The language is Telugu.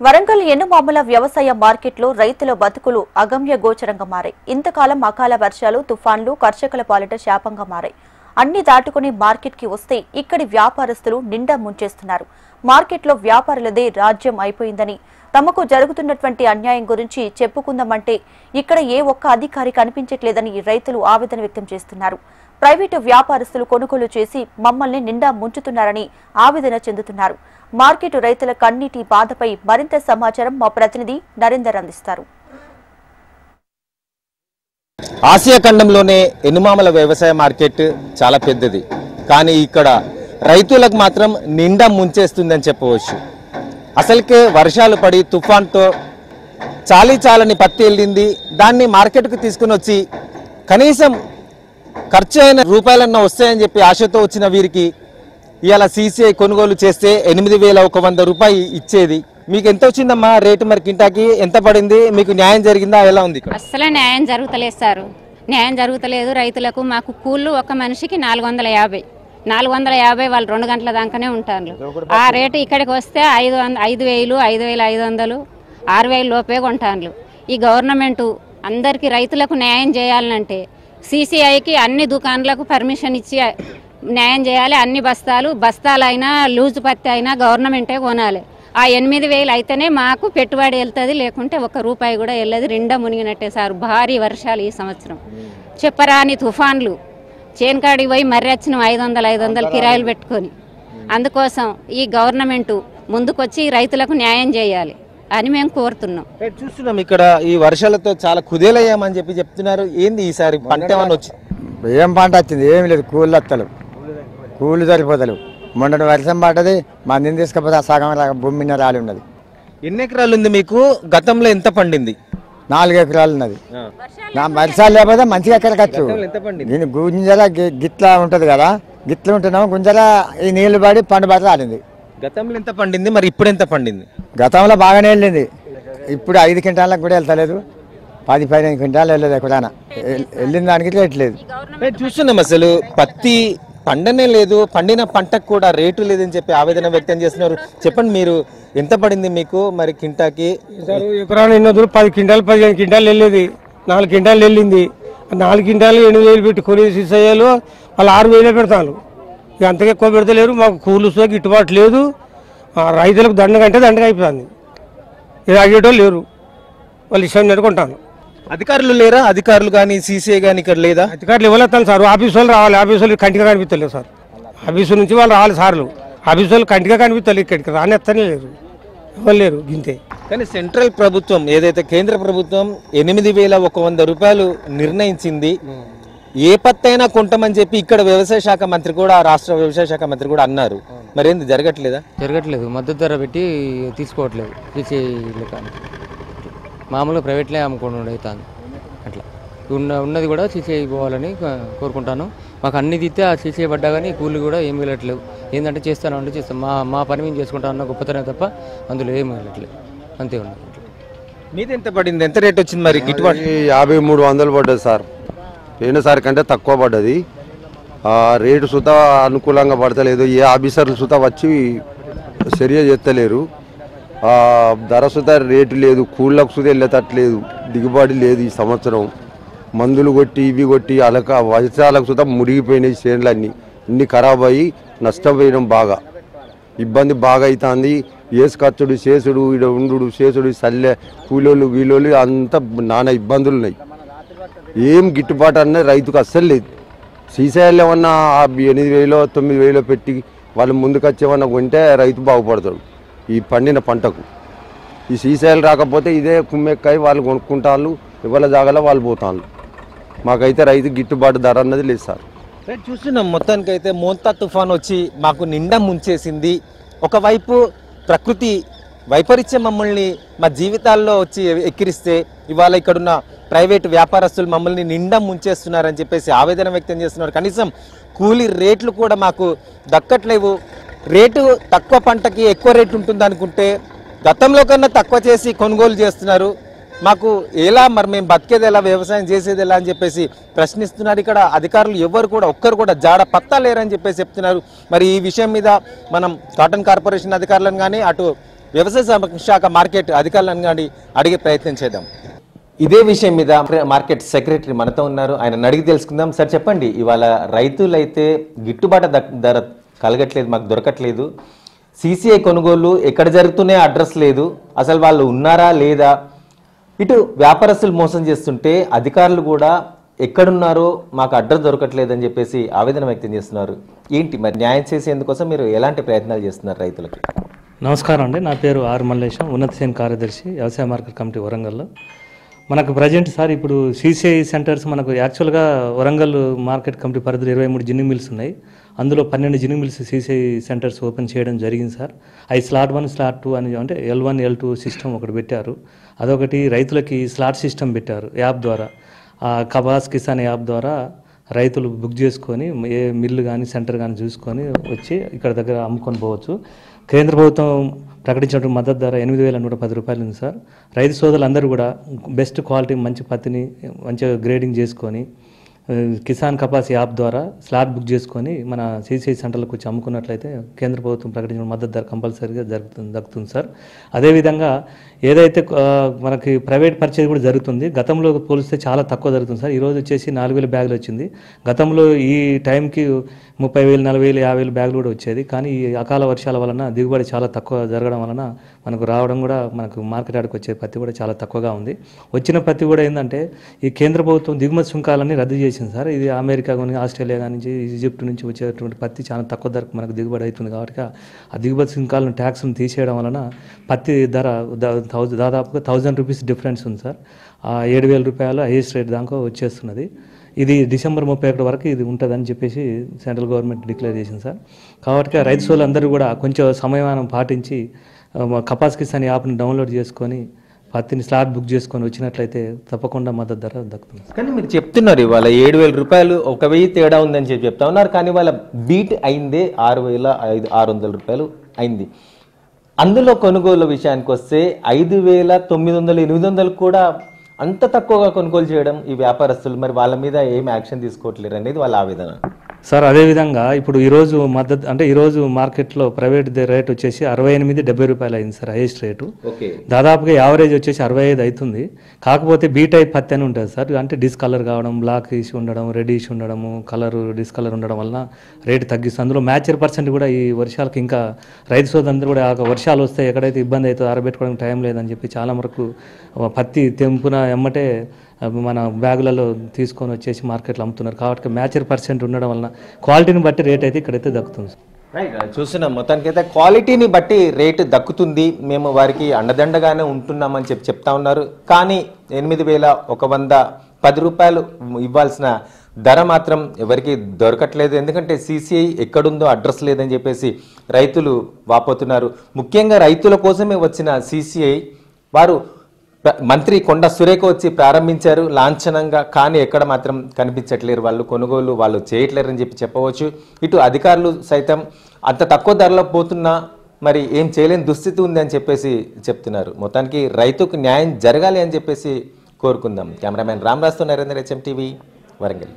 వరంగల్ ఎన్నుమాముల వ్యవసాయ మార్కెట్లో రైతుల బతుకులు అగమ్య గోచరంగా మారాయి. ఇంతకాలం అకాల వర్షాలు, తుఫాన్లు కర్షకుల పాలిట శాపంగా మారాయి. అన్ని దాటుకుని మార్కెట్కి వస్తే ఇక్కడి వ్యాపారస్తులు నిండా ముంచేస్తున్నారు. మార్కెట్లో వ్యాపారులదే రాజ్యం అయిపోయిందని, తమకు జరుగుతున్నటువంటి అన్యాయం గురించి చెప్పుకుందామంటే ఇక్కడ ఏ ఒక్క అధికారి కనిపించట్లేదని రైతులు ఆవేదన వ్యక్తం చేస్తున్నారు. ప్రైవేటు వ్యాపారస్తులు కొనుగోలు చేసి మమ్మల్ని నిండా ముంచుతున్నారని ఆవేదన చెందుతున్నారు. మార్కెట్ రైతుల కన్నీటి బాధపై మరింత సమాచారం మా ప్రతినిధి నరేందర్ అందిస్తారు. ఆసియా ఖండంలోనే ఎన్నుమాముల వ్యవసాయ మార్కెట్ చాలా పెద్దది. కానీ ఇక్కడ రైతులకు మాత్రం నిండా ముంచేస్తుందని చెప్పవచ్చు. అసలుకే వర్షాలు పడి తుఫాన్తో చాలని పత్తి వెళ్ళింది. దాన్ని మార్కెట్కు తీసుకుని వచ్చి కనీసం ఖర్చు అయిన రూపాయలన్నా వస్తాయని చెప్పి ఆశతో వచ్చిన వీరికి ఇవాళ సీసీఐ కొనుగోలు చేస్తే 8,100 రూపాయలు ఇచ్చేది. మీకు ఎంత వచ్చిందమ్మా రేటు? మరి కింటాకి ఎంత పడింది? మీకు న్యాయం జరిగిందా? ఎలా ఉంది? అసలు న్యాయం జరుగుతలేదు సార్, న్యాయం జరుగుతలేదు రైతులకు. మాకు కూళ్ళు ఒక మనిషికి 450 వాళ్ళు 2 గంటల దాకానే ఉంటారు. ఆ రేటు ఇక్కడికి వస్తే 5,000, 5,500, 6,000 లోపే కొంటాను. ఈ గవర్నమెంట్ అందరికి రైతులకు న్యాయం చేయాలంటే సీసీఐకి అన్ని దుకాణాలకు పర్మిషన్ ఇచ్చి న్యాయం చేయాలి. అన్ని బస్తాలైనా లూజు పత్తి అయినా గవర్నమెంటే కొనాలి. ఆ 8,000 అయితేనే మాకు పెట్టుబడి వెళ్తుంది, లేకుంటే 1 రూపాయి కూడా వెళ్ళదు. నిండా మునిగినట్టే సార్. భారీ వర్షాలు ఈ సంవత్సరం, చెప్పరాని తుఫాన్లు. చేనుకాడికి పోయి మర్రి వచ్చినాం 500 కిరాయిలు పెట్టుకొని. అందుకోసం ఈ గవర్నమెంట్ ముందుకొచ్చి రైతులకు న్యాయం చేయాలి అని మేము కోరుతున్నాం. చూస్తున్నాం ఇక్కడ ఈ వర్షాలతో చాలా కుదేలయ్యామని చెప్పి చెప్తున్నారు. ఏంది ఈసారి పంట ఏమన్నా వచ్చి? ఏం పంట వచ్చింది? ఏమి లేదు, కూళ్ళు వస్తలు, కూళ్ళు సరిపోతలు. మొన్న వర్షం పడ్డది, మందిని తీసుకపోతే సగం భూమి రాలి ఉన్నది. ఎన్ని ఎకరాలు ఉంది మీకు? గతంలో ఎంత పండింది? 4 ఎకరాలు ఉన్నది. నా వర్షాలు లేకపోతే మంచిగా ఎక్కడికచ్చు. దీని గుంజల గిట్లా ఉంటది కదా, గిట్ల ఉంటున్నాము. గుంజల ఈ నీళ్లు పడి పండు బాట రాలింది. గతంలో ఎంత పండింది, మరి ఇప్పుడు ఎంత పండింది? గతంలో బాగానే వెళ్ళింది. ఇప్పుడు 5 క్వింటాలకు కూడా వెళ్తలేదు. 10-15 క్వింటాలు వెళ్ళలేదు. ఎక్కడైనా వెళ్ళిన దానికి రేట్లేదు. చూస్తున్నాం అసలు పత్తి పండనే లేదు, పండిన పంటకు కూడా రేటు లేదని చెప్పి ఆవేదన వ్యక్తం చేస్తున్నారు. చెప్పండి, మీరు ఎంత పడింది మీకు మరి కింటాకి? ఎకరాలు 10 క్వింటాలు 15 క్వింటాలు వెళ్ళేది. 4 క్వింటాలు వెళ్ళింది. 4 క్వింటాలు 8,000 పెట్టి కొని సీసయ్యాలు వాళ్ళు 6,000 పెడతాను. ఇక అంతగా ఎక్కువ పెడతలేరు. మాకు కూలు గిట్టుబాటు లేదు. రైతులకు దండగంటే దండగా అయిపోతుంది. ఇది అడిగేటోళ్ళు లేరు, వాళ్ళు ఇష్టం నెట్టుకుంటాను. అధికారులు లేరా? అధికారులు కానీ సీసీఐ కానీ ఇక్కడ లేదా? అధికారులు ఇవ్వలేస్తాను సార్. ఆఫీసు వాళ్ళు రావాలి. ఆఫీసు వాళ్ళు కంటిగా కనిపించలేదు సార్. ఆఫీసు నుంచి వాళ్ళు రావాలి సార్లు. ఆఫీసు వాళ్ళు కంటిగా కనిపించలేదు. ఇక్కడికి రానిస్తనే లేరు, ఇవ్వలేరు. గింతే. కానీ సెంట్రల్ ప్రభుత్వం ఏదైతే కేంద్ర ప్రభుత్వం 8,100 రూపాయలు నిర్ణయించింది. ఏ పత్తైనా కొంటామని చెప్పి ఇక్కడ వ్యవసాయ శాఖ మంత్రి కూడా, రాష్ట్ర వ్యవసాయ శాఖ మంత్రి కూడా అన్నారు. మరేంది జరగట్లేదా? జరగట్లేదు. మద్దతు ధర పెట్టి తీసుకోవట్లేదు. సీసీఐలో కానీ మామూలుగా ప్రైవేట్లే అమ్ముకోవడం అవుతుంది. అట్లా ఉన్నది కూడా సీసీఐ పోవాలని కోరుకుంటాను. మాకు అన్ని తీస్తే ఆ సీసీఐ పడ్డా కానీ కూలి కూడా ఏం వెళ్ళట్లేదు. ఏంటంటే చేస్తాను అంటే చేస్తాం, మా పని మేము చేసుకుంటాం అన్న గొప్పతనం తప్ప అందులో ఏం వెళ్ళట్లేదు. అంతే ఉన్నది. మీది ఎంత పడింది? ఎంత రేట్ వచ్చింది మరి గిట్టుబాటు? 5300 పడ్డది సార్. పోయినసారి కంటే తక్కువ పడ్డది. రేటు సుతా అనుకూలంగా పడతలేదు. ఏ ఆఫీసర్లు సుతా వచ్చి చర్య చేస్తలేరు. ధర సుతా రేటు లేదు, కూళ్ళకు సుతా వెళ్ళేటట్లేదు, దిగుబడి లేదు. ఈ సంవత్సరం మందులు కొట్టి ఇవి కొట్టి వర్షాలకు సుతా మురిగిపోయినాయి. చేనులన్నీ అన్ని ఖరాబ్ అయ్యి నష్టపోయినాం. బాగా ఇబ్బంది బాగా అవుతుంది. ఏసు ఖర్చుడు, చేసుడు, ఈడ ఉండు, చేసుడు, సల్లె కూలోళ్ళు వీలోళ్ళు అంతా నానా ఇబ్బందులు ఉన్నాయి. ఏం గిట్టుబాటు అన్నది రైతుకు అస్సలు లేదు. సీసాయిలు ఏమన్నా 8,000, 9,000 పెట్టి వాళ్ళు ముందుకు వచ్చేమన్నా కొంటే రైతు బాగుపడతాడు ఈ పండిన పంటకు. ఈ సీసాయిలు రాకపోతే ఇదే కుమ్మెక్కాయి వాళ్ళు కొనుక్కుంటాను, ఇవాళ జాగాలో వాళ్ళు పోతాను. మాకైతే రైతు గిట్టుబాటు ధర అన్నది లేదు సార్. చూస్తున్నాం మొత్తానికైతే మోంతా తుఫాన్ వచ్చి మాకు నిండా ముంచేసింది. ఒకవైపు ప్రకృతి వైపరీత్యం మమ్మల్ని మా జీవితాల్లో వచ్చి ఎక్కిరిస్తే, ఇవాళ ఇక్కడున్న ప్రైవేటు వ్యాపారస్తులు మమ్మల్ని నిండా ముంచేస్తున్నారని చెప్పేసి ఆవేదన వ్యక్తం చేస్తున్నారు. కనీసం కూలీ రేట్లు కూడా మాకు దక్కట్లేవు. రేటు తక్కువ పంటకి ఎక్కువ రేటు ఉంటుంది అనుకుంటే గతంలో కన్నా తక్కువ చేసి కొనుగోలు చేస్తున్నారు. మాకు ఎలా మరి మేము బతికేది ఎలా, వ్యవసాయం చేసేది ఎలా అని చెప్పేసి ప్రశ్నిస్తున్నారు. ఇక్కడ అధికారులు ఎవరు కూడా ఒక్కరు కూడా జాడ పత్తా లేరని చెప్పేసి చెప్తున్నారు. మరి ఈ విషయం మీద మనం కాటన్ కార్పొరేషన్ అధికారులను కానీ, అటు వ్యవసాయ శాఖ మార్కెట్ అధికారులను అడిగే ప్రయత్నం చేద్దాం. ఇదే విషయం మీద మార్కెట్ సెక్రటరీ మనతో ఉన్నారు, ఆయన అడిగి తెలుసుకుందాం. సార్ చెప్పండి, ఇవాళ రైతులైతే గిట్టుబాటు ధర కలగట్లేదు, మాకు దొరకట్లేదు, సిసిఐ కొనుగోలు ఎక్కడ జరుగుతున్నాయో అడ్రస్ లేదు, అసలు వాళ్ళు ఉన్నారా లేదా, ఇటు వ్యాపారస్తులు మోసం చేస్తుంటే అధికారులు కూడా ఎక్కడున్నారో మాకు అడ్రస్ దొరకట్లేదు అని చెప్పేసి ఆవేదన వ్యక్తం చేస్తున్నారు. ఏంటి మరి న్యాయం చేసేందుకోసం మీరు ఎలాంటి ప్రయత్నాలు చేస్తున్నారు రైతులకి? నమస్కారం అండి, నా పేరు ఆర్ మల్లేశం, ఉన్నత శ్రేణి కార్యదర్శి, వ్యవసాయ మార్కెట్ కమిటీ వరంగల్లో. మనకు ప్రజెంట్ సార్ ఇప్పుడు సిసిఐ సెంటర్స్ మనకు యాక్చువల్గా వరంగల్ మార్కెట్ కమిటీ పరిధిలో 23 జిన్నింగ్ మిల్స్ ఉన్నాయి. అందులో 12 ginning mills CCI centres open చేయడం జరిగింది సార్. అవి స్లాట్ 1 స్లాట్ 2 అని అంటే L1 L2 సిస్టమ్ ఒకటి పెట్టారు. అదొకటి రైతులకి స్లాట్ సిస్టమ్ పెట్టారు యాప్ ద్వారా. కబాస్ కిసాన్ యాప్ ద్వారా రైతులు బుక్ చేసుకొని ఏ మిల్లు కానీ సెంటర్ కానీ చూసుకొని వచ్చి ఇక్కడ దగ్గర అమ్ముకొని పోవచ్చు. కేంద్ర ప్రభుత్వం ప్రకటించిన మద్దతు ధర 8,110 రూపాయలు ఉంది సార్. రైతు సోదరులందరూ కూడా బెస్ట్ క్వాలిటీ మంచి పత్తిని మంచిగా గ్రేడింగ్ చేసుకొని కిసాన్ కపాస్ యాప్ ద్వారా స్లాట్ బుక్ చేసుకొని మన సిసిఐ సెంటర్లకు వచ్చి అమ్ముకున్నట్లయితే కేంద్ర ప్రభుత్వం ప్రకటించిన మద్దతు ధర కంపల్సరీగా దక్కుతుంది సార్. అదేవిధంగా ఏదైతే మనకి ప్రైవేట్ పర్చేజ్ కూడా జరుగుతుంది, గతంలో పోలిస్తే చాలా తక్కువ జరుగుతుంది సార్. ఈరోజు వచ్చేసి 4,000 బ్యాగులు వచ్చింది. గతంలో ఈ టైంకి 30,000, 40,000, 50,000 బ్యాగులు కూడా వచ్చేది. కానీ ఈ అకాల వర్షాల వలన దిగుబడి చాలా తక్కువ జరగడం వలన మనకు రావడం కూడా మనకు మార్కెట్ ఆడికి వచ్చే పత్తి కూడా చాలా తక్కువగా ఉంది. వచ్చిన పత్తి కూడా ఏంటంటే ఈ కేంద్ర ప్రభుత్వం దిగుమతి సుంకాలన్నీ రద్దు చేసింది సార్. ఇది అమెరికా కానీ ఆస్ట్రేలియా నుంచి ఈజిప్ట్ నుంచి వచ్చేటువంటి పత్తి చాలా తక్కువ ధరకు మనకు దిగుబడి అవుతుంది. కాబట్టి ఆ దిగుమతి సుంకాలను ట్యాక్స్ను తీసేయడం వలన పత్తి ధర దాదాపుగా 1,000 రూపీస్ డిఫరెన్స్ ఉంది సార్. 7,000 రూపాయలు హైయెస్ట్ రేట్ దాకా వచ్చేస్తున్నది. ఇది డిసెంబర్ 31 వరకు ఇది ఉంటుందని చెప్పేసి సెంట్రల్ గవర్నమెంట్ డిక్లేర్ చేసింది సార్. కాబట్టి రైతు సోదరులందరూ కూడా కొంచెం సమయమానం పాటించి కపాస్ కిసాన్ యాప్ని డౌన్లోడ్ చేసుకొని పత్తిని స్లాట్ బుక్ చేసుకొని వచ్చినట్లయితే తప్పకుండా మద్దతు ధర దక్కుతుంది. కానీ మీరు చెప్తున్నారు ఇవాళ 7,000 రూపాయలు 1,000 తేడా ఉందని చెప్తా ఉన్నారు. కానీ వాళ్ళ బీట్ అయిందే 6,600 రూపాయలు అయింది. అందులో కొనుగోలు విషయానికి వస్తే 5,900, 800 కూడా అంత తక్కువగా కొనుగోలు చేయడం ఈ వ్యాపారస్తులు, మరి వాళ్ళ మీద ఏం యాక్షన్ తీసుకోవట్లేరు అనేది వాళ్ళ ఆవేదన సార్. అదేవిధంగా ఇప్పుడు ఈరోజు మద్దతు అంటే ఈరోజు మార్కెట్లో ప్రైవేట్ రేట్ వచ్చేసి 68-70 రూపాయలు అయింది సార్ హైయెస్ట్ రేటు. దాదాపుగా యావరేజ్ వచ్చేసి 65 అవుతుంది. కాకపోతే బీ టైప్ పత్తి అని ఉంటుంది సార్. అంటే డిస్కలర్ కావడం, బ్లాక్ ఇష్యూ ఉండడం, రెడ్ ఇష్యూ ఉండడము, డిస్కలర్ ఉండడం వలన రేటు తగ్గిస్తుంది. అందులో మ్యాచర్ పర్సెంట్ కూడా ఈ వర్షాలకు ఇంకా రైతు సోదరులందరూ కూడా వర్షాలు వస్తే ఎక్కడైతే ఇబ్బంది అవుతుందో ఆరబెట్టుకోవడానికి టైం లేదని చెప్పి చాలా వరకు పత్తి తెంపున ఎమ్మటే మన బ్యాగులలో తీసుకొని వచ్చేసి మార్కెట్లో అమ్ముతున్నారు. కాబట్టి మ్యాచర్ పర్సెంట్ ఉండడం వలన క్వాలిటీని బట్టి రేట్ అయితే ఇక్కడైతే దక్కుతుంది. రైట్, చూస్తున్నాం మొత్తానికైతే క్వాలిటీని బట్టి రేటు దక్కుతుంది, మేము వారికి అండదండగానే ఉంటున్నామని చెప్తా ఉన్నారు. కానీ 8,110 రూపాయలు ఇవ్వాల్సిన ధర మాత్రం ఎవరికి దొరకట్లేదు. ఎందుకంటే సిసిఐ ఎక్కడుందో అడ్రస్ లేదని చెప్పేసి రైతులు వాపోతున్నారు. ముఖ్యంగా రైతుల కోసమే వచ్చిన సిసిఐ వారు మంత్రి కొండ సురేఖ వచ్చి ప్రారంభించారు లాంఛనంగా. కానీ ఎక్కడ మాత్రం కనిపించట్లేరు, వాళ్ళు కొనుగోలు వాళ్ళు చేయట్లేరని చెప్పవచ్చు. ఇటు అధికారులు సైతం అంత తక్కువ ధరలో పోతున్నా మరి ఏం చేయలేని దుస్థితి ఉంది అని చెప్పేసి చెప్తున్నారు. మొత్తానికి రైతుకు న్యాయం జరగాలి అని చెప్పేసి కోరుకుందాం. కెమెరామెన్ రామరాజుతో నరేంద్ర, HM TV, వరంగల్.